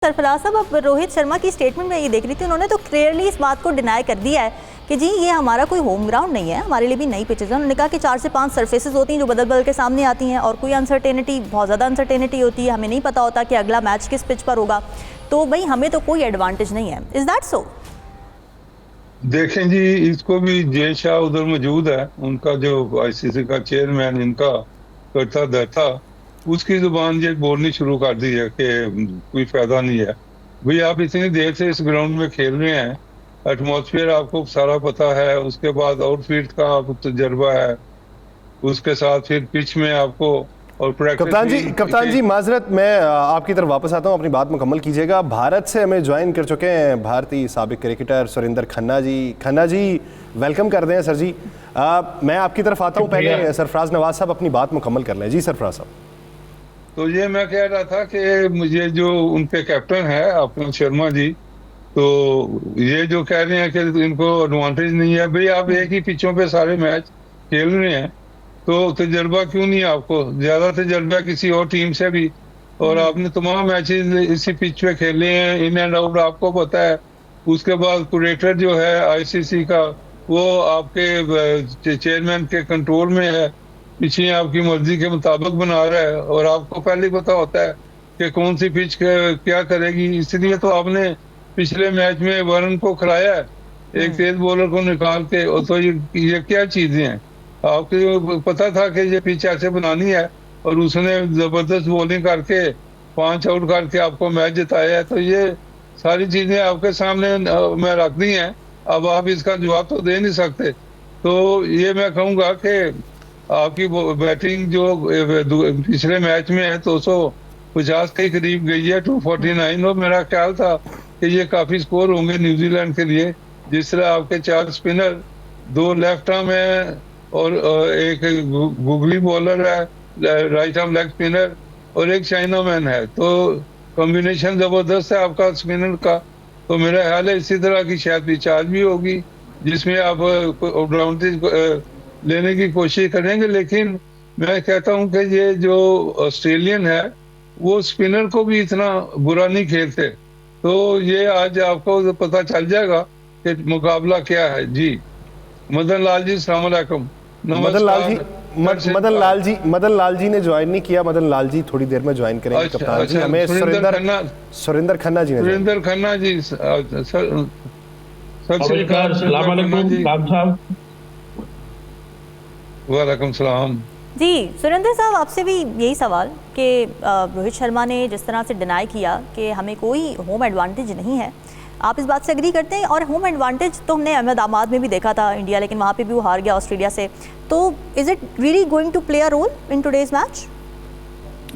सरफराज साहब, अब रोहित शर्मा की स्टेटमेंट में ये देख रही थी, उन्होंने तो क्लियरली इस बात को डिनाई कर दिया है कि जी ये हमारा कोई होम ग्राउंड नहीं है, हमारे लिए भी नई पिचेज है। उन्होंने कहा कि 4 से 5 सरफेसेस होती हैं जो बदल बदल के सामने आती हैं और कोई अनसर्टेनिटी, बहुत ज़्यादा अनसर्टेनिटी होती है, हमें नहीं पता होता कि अगला मैच किस पिच पर होगा, तो भाई हमें तो कोई एडवांटेज नहीं है। Is that so? देखें जी, इसको भी जय शाह उधर मौजूद है, उनका जो आईसीसी का चेयरमैन इनका करता धरता, उसकी जुबान ये बोलनी शुरू कर दी है कि कोई फायदा नहीं है। भाई आप इतनी देर से इस ग्राउंड में खेल रहे हैं, एटमॉस्फेयर आपको सारा पता है, उसके बाद आउटफील्ड का आपको तजर्बा है, उसके साथ फिर पिच में आपको और कप्तान जी माजरत, मैं आपकी तरफ वापस आता हूं, अपनी बात मुकम्मल कीजिएगा। भारत से हमें ज्वाइन कर चुके हैं भारतीय साबिक क्रिकेटर सुरेंद्र खन्ना जी। खन्ना जी वेलकम कर दें सर जी। मैं आपकी तरफ आता हूं, पहले सरफराज नवाज साहब अपनी बात मुकम्मल कर लें। जी सरफराज साहब। तो ये मैं कह रहा था कि मुझे जो उनके कैप्टन है अपना शर्मा जी, तो ये जो कह रहे हैं कि इनको एडवांटेज नहीं है, भाई आप एक ही पिचों पे सारे मैच खेल रहे हैं, तो तजर्बा क्यों नहीं है आपको? ज्यादा तजर्बा किसी और टीम से भी, और आपने तमाम मैचेस इसी पिच पे खेले हैं, इन एंड आउट आपको पता है। उसके बाद कुरेटर जो है आईसीसी का, वो आपके चेयरमैन के कंट्रोल में है, पिछली आपकी मर्जी के मुताबिक बना रहा है, और आपको पहले ही पता होता है कि कौन सी पिच क्या करेगी। इसलिए तो आपने पिछले मैच में वरुण को खिलाया है, एक तेज बॉलर को निकाल के। और तो ये क्या चीजें हैं? आपको पता था कि ये पिच ऐसे बनानी है, और उसने जबरदस्त बॉलिंग करके 5 आउट करके आपको मैच जिताया है। तो ये सारी चीजें आपके सामने मैं रख दी हैं, अब आप इसका जवाब तो दे नहीं सकते। तो ये मैं कहूँगा कि आपकी बैटिंग जो पिछले मैच में है 250 के करीब गई है, 249, और मेरा ख्याल था कि ये काफी स्कोर होंगे न्यूजीलैंड के लिए। जिस तरह आपके 4 स्पिनर, 2 लेफ्ट आर्म है और एक गुगली बॉलर है, राइट आर्म लेग स्पिनर, और एक चाइनामैन है, तो कॉम्बिनेशन जबरदस्त है आपका स्पिनर का। तो मेरा ख्याल है इसी तरह की शायद रिचार्ज भी होगी, जिसमें आप ऑलराउंडर लेने की कोशिश करेंगे। लेकिन मैं कहता हूं कि ये जो ऑस्ट्रेलियन है वो स्पिनर को भी इतना बुरा नहीं खेलते, तो ये आज आपको पता चल जाएगा कि मुकाबला क्या है। जी मदन लाल जी, अस्सलाम वालेकुम। मदन लाल जी ने ज्वाइन नहीं किया। मदन लाल जी थोड़ी देर में ज्वाइन करेंगे। कप्तान जी हमें सुरेंद्र खन्ना जी वालेकुम सलाम जी। सुरेंद्र साहब, आपसे भी यही सवाल कि रोहित शर्मा ने जिस तरह से डिनाई किया कि हमें कोई होम एडवांटेज नहीं है, आप इस बात से एग्री करते हैं? और होम एडवांटेज तो हमने अहमदाबाद में भी देखा था इंडिया, लेकिन वहाँ पे भी वो हार गया ऑस्ट्रेलिया से। तो is it really going to play a role in today's match?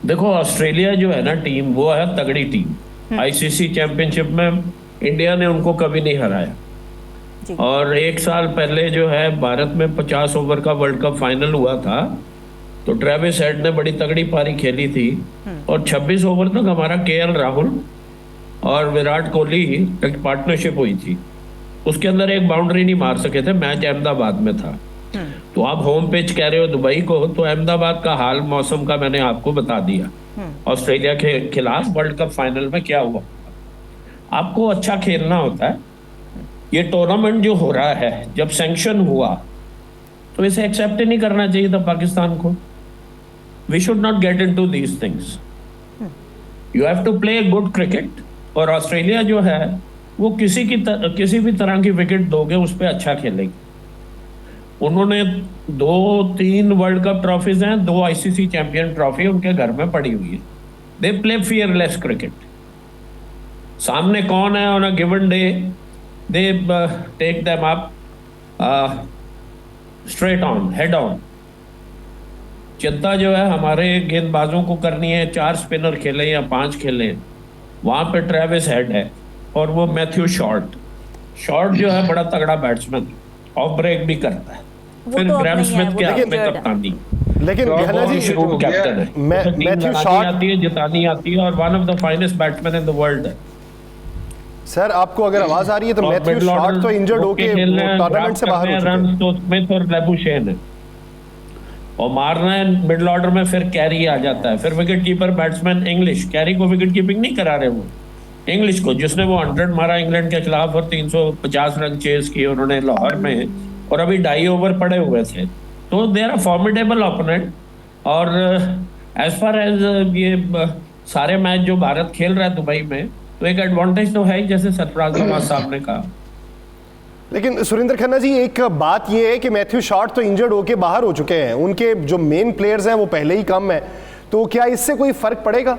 देखो, ऑस्ट्रेलिया जो है ना टीम, वो है तगड़ी टीम। आईसीसी चैंपियनशिप में इंडिया ने उनको कभी नहीं हराया। और 1 साल पहले जो है भारत में 50 ओवर का वर्ल्ड कप फाइनल हुआ था, तो ट्रेविस हेड ने बड़ी तगड़ी पारी खेली थी, और 26 ओवर तक हमारा केएल राहुल और विराट कोहली एक पार्टनरशिप हुई थी। उसके अंदर एक बाउंड्री नहीं मार सके थे, मैच अहमदाबाद में था। तो आप होम पिच कह रहे हो दुबई को, तो अहमदाबाद का हाल मौसम का मैंने आपको बता दिया। ऑस्ट्रेलिया के खिलाफ वर्ल्ड कप फाइनल में क्या हुआ। आपको अच्छा खेलना होता है। ये टूर्नामेंट जो हो रहा है, जब सैंक्शन हुआ तो इसे एक्सेप्ट नहीं करना चाहिए था पाकिस्तान को। We should not get into these things. You have to play good cricket. और ऑस्ट्रेलिया जो है वो किसी भी तरह की विकेट दोगे उस पर अच्छा खेलेगी। उन्होंने 2-3 वर्ल्ड कप ट्रॉफीज हैं, 2 आईसीसी चैंपियन ट्रॉफी उनके घर में पड़ी हुई है। They play fearless cricket. सामने कौन है on a given day, they take them up straight on, head on. चिंता जो है हमारे गेंदबाजों को करनी है, 4 स्पिनर खेले या 5 खेले। वहां पे ट्रेविस हेड है और वो मैथ्यू शॉर्ट जो है बड़ा तगड़ा बैट्समैन, ऑफ ब्रेक भी करता है। फिर ग्रैम स्मिथ के हाथ में कप्तानी, लेकिन कैप्टन है। मैथ्यू शॉर्ट आती है, जितानी आती है, और one of the finest batsman in the world है। सर आपको अगर आवाज आ रही है तो मैथ्यू शॉर्ट तो इंजर्ड होके टूर्नामेंट से बाहर हो चुके हैं। तो स्मिथ और लेबुशेन है, और मारना है मिडिल ऑर्डर में, फिर कैरी आ जाता है। फिर wicket keeper batsman English, carry को विकेट कीपिंग नहीं करा रहे वो, इंग्लिश को, जिसने वो 100 मारा इंग्लैंड के खिलाफ और 350 रन चेज किए उन्होंने लाहौर में, और अभी 2.5 ओवर पड़े हुए थे। तो they are a formidable opponent. और एज फार एज ये सारे मैच जो भारत खेल रहा है दुबई में, तो एक एडवांटेज तो है ही, जैसे सरफराज नवाज साहब ने कहा। लेकिन सुरेंद्र खन्ना जी, एक बात ये है कि मैथ्यू शॉर्ट तो इंजर्ड होके बाहर हो चुके हैं, उनके जो मेन प्लेयर्स हैं वो पहले ही कम है, तो क्या इससे कोई फर्क पड़ेगा?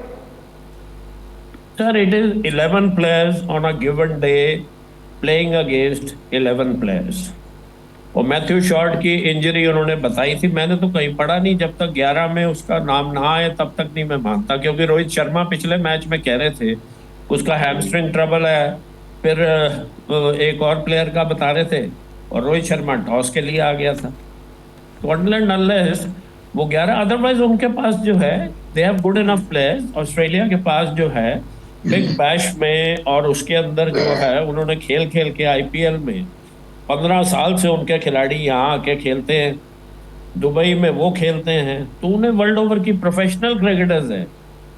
Sir, it is 11 players on a given day playing against 11 players. और मैथ्यू शॉर्ट की इंजरी उन्होंने बताई थी, मैंने तो कहीं पढ़ा नहीं, जब तक 11 में उसका नाम ना आए तब तक नहीं मैं मानता, क्योंकि रोहित शर्मा पिछले मैच में कह रहे थे उसका हैमस्ट्रिंग ट्रबल है, फिर एक और प्लेयर का बता रहे थे, और रोहित शर्मा टॉस के लिए आ गया था। तो अनलेस वो 11, अदरवाइज उनके पास जो है they have good enough players. Australia के पास जो है बिग बैश में और उसके अंदर जो है उन्होंने खेल खेल के IPL में 15 साल से उनके खिलाड़ी यहाँ आके खेलते हैं, दुबई में वो खेलते हैं, तो उन्हें वर्ल्ड ओवर की प्रोफेशनल क्रिकेटर्स हैं,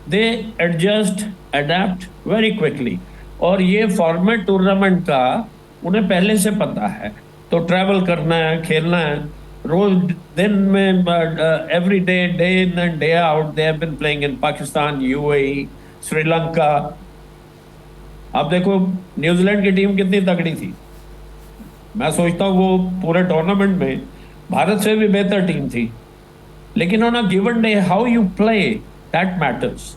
दे एडजस्ट अडेप्ट वेरी क्विकली। और ये फॉर्मेट टूर्नामेंट का उन्हें पहले से पता है, तो ट्रैवल करना है, खेलना है रोज दिन में, every day in and day out they have been playing in Pakistan, UAE, Sri Lanka. अब देखो न्यूजीलैंड की टीम कितनी तगड़ी थी, मैं सोचता हूँ वो पूरे टूर्नामेंट में भारत से भी बेहतर टीम थी, लेकिन on a given day how you play that matters.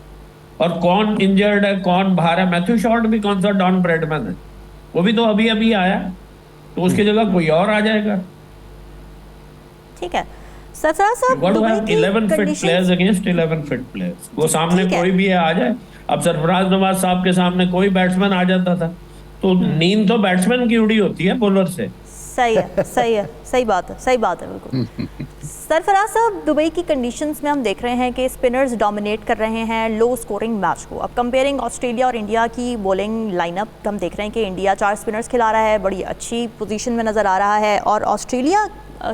और कौन इंजर्ड है, कौन बाहर है, मैथ्यू शॉर्ट भी कौन सा डॉन ब्रेडमैन है, वो भी तो अभी अभी आया, तो उसकी जगह कोई और आ जाएगा। ठीक है सरफराज साहब, दुबई की 11 fit conditions- players against 11 fit players, वो सामने ठीक है। कोई भी है आ जाए। अब सरफराज नवाज साहब के सामने कोई बैट्समैन आ जाता था, तो नींद तो बैट्समैन की उड़ी होती है बॉलर से। सही है, सही बात है बिल्कुल। सरफराज साहब, दुबई की कंडीशंस में हम देख रहे हैं कि स्पिनर्स डोमिनेट कर रहे हैं लो स्कोरिंग मैच को। अब कंपेयरिंग ऑस्ट्रेलिया और इंडिया की बॉलिंग लाइनअप, हम देख रहे हैं कि इंडिया 4 स्पिनर्स खिला रहा है, बड़ी अच्छी पोजीशन में नज़र आ रहा है, और ऑस्ट्रेलिया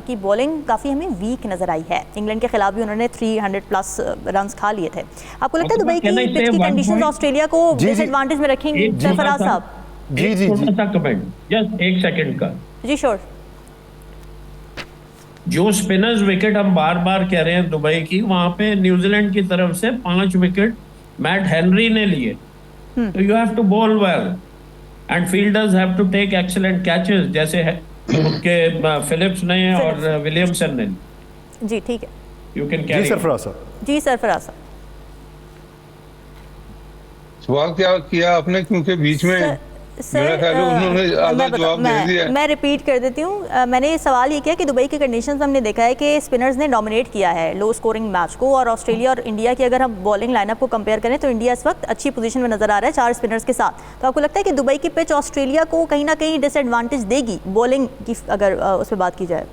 की बॉलिंग काफ़ी हमें वीक नज़र आई है। इंग्लैंड के खिलाफ भी उन्होंने 300+ रन्स खा लिए थे। आपको लगता है दुबई की पिच की कंडीशंस ऑस्ट्रेलिया को डिसएडवांटेज में रखेंगी सरफराज साहब? जी, छोटा सा कमेंट, जस्ट 1 सेकंड का। जी श्योर। जो स्पिनर्स विकेट हम बार बार कह रहे हैं दुबई की, वहां पे न्यूजीलैंड की तरफ से 5 विकेट मैट हेनरी ने लिए। तो you have to bowl well and fielders have to take excellent catches, जैसे है उनके फिलिप्स ने और विलियमसन ने। जी ठीक है, यू कैन कैरी। जी सरफराज साहब। जी सरफराज साहब, सवाल क्या किया आपने, क्योंकि बीच में मेरा ख्याल है उन्होंने आधा जवाब दे दिया। मैं रिपीट कर देती हूँ। मैंने सवाल ये किया कि दुबई की कंडीशंस हमने देखा है कि स्पिनर्स ने डोमिनेट किया है लो स्कोरिंग मैच को, और ऑस्ट्रेलिया और इंडिया की अगर हम बॉलिंग लाइनअप को कंपेयर करें तो इंडिया इस वक्त अच्छी पोजीशन में नजर आ रहा है 4 स्पिनर्स के साथ। तो आपको लगता है कि दुबई की पिच ऑस्ट्रेलिया को कहीं ना कहीं डिसएडवांटेज देगी बॉलिंग की, अगर उस पर बात की जाए?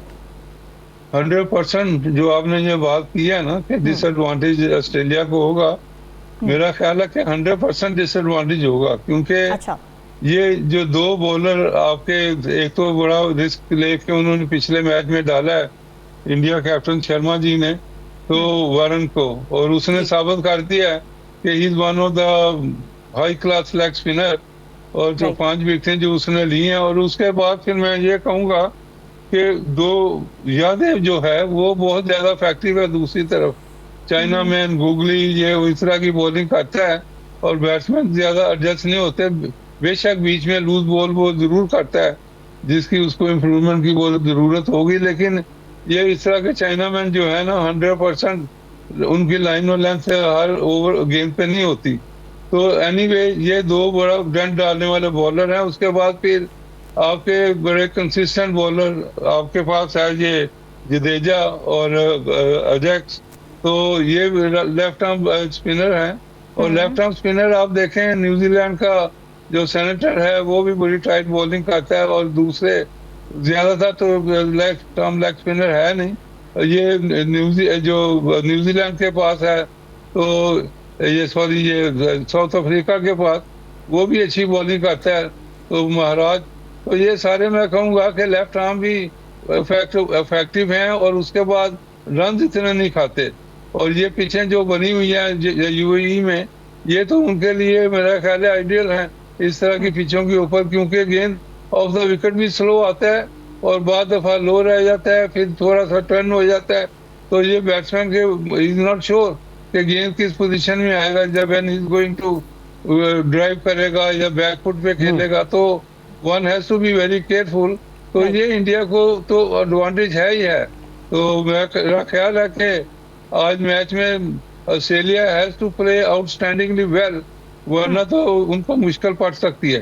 100% जो आपने ये बात की है ना कि डिसएडवांटेज ऑस्ट्रेलिया को होगा, मेरा ख्याल है कि 100% डिसएडवांटेज होगा, क्योंकि अच्छा, ये जो 2 बॉलर आपके, एक तो बड़ा रिस्क लेके उन्होंने पिछले मैच में डाला है इंडिया कैप्टन शर्मा जी ने, तो वारन को, और उसने साबित कर दिया है कि he is one of the high class leg spinner, और जो 5 विकेटें जो उसने ली हैं। और उसके बाद फिर मैं ये कहूँगा कि 2 यादेव जो है वो बहुत ज्यादा इफेक्टिव है। दूसरी तरफ चाइना मैन गूगली ये इस तरह की बॉलिंग करता है, और बैट्समैन ज्यादा एडजस्ट नहीं होते। बेशक बीच में लूज बॉल वो जरूर करता है, जिसकी उसको इम्प्रूवमेंट की बहुत जरूरत होगी, लेकिन ये इस तरह के चाइना मैन जो है ना 100% उनकी लाइन और लेंथ से हर ओवर गेंद पे नहीं होती। तो एनीवे ये 2 बड़ा डंड डालने वाले बॉलर हैं। उसके बाद फिर आपके बड़े कंसिस्टेंट बॉलर आपके पास है, ये जडेजा और अजैक्स, तो ये लेफ्ट आर्म स्पिनर हैं। और लेफ्ट आर्म स्पिनर आप देखें न्यूजीलैंड का जो सेनेटर है वो भी बड़ी टाइट बॉलिंग करता है, और दूसरे ज्यादातर तो लेफ्ट आर्म लेग स्पिनर है नहीं। ये न्यूजीलैंड के पास है, तो ये साउथ अफ्रीका के पास वो भी अच्छी बॉलिंग करता है, तो महाराज। तो ये सारे मैं कहूँगा कि लेफ्ट आर्म भी इफेक्टिव हैं, और उसके बाद रन इतने नहीं खाते। और ये पिचें जो बनी हुई है UAE में, ये तो उनके लिए मेरा ख्याल है आइडियल है इस तरह की पिचों के ऊपर, क्योंकि गेंद ऑफ द विकेट भी स्लो आता है और बाद दफा लो रह जाता है, फिर थोड़ा सा टर्न हो जाता है। तो ये बैट्समैन के इज नॉट श्योर कि गेंद किस पोजीशन में आएगा जब an is going to drive करेगा या बैकफुट पे खेलेगा, तो one has to be very careful. तो ये इंडिया को तो एडवांटेज है ही है। तो मेरा ख्याल है कि आज मैच में Australia has to play outstandingly well, वरना तो उनको मुश्किल पड़ सकती है।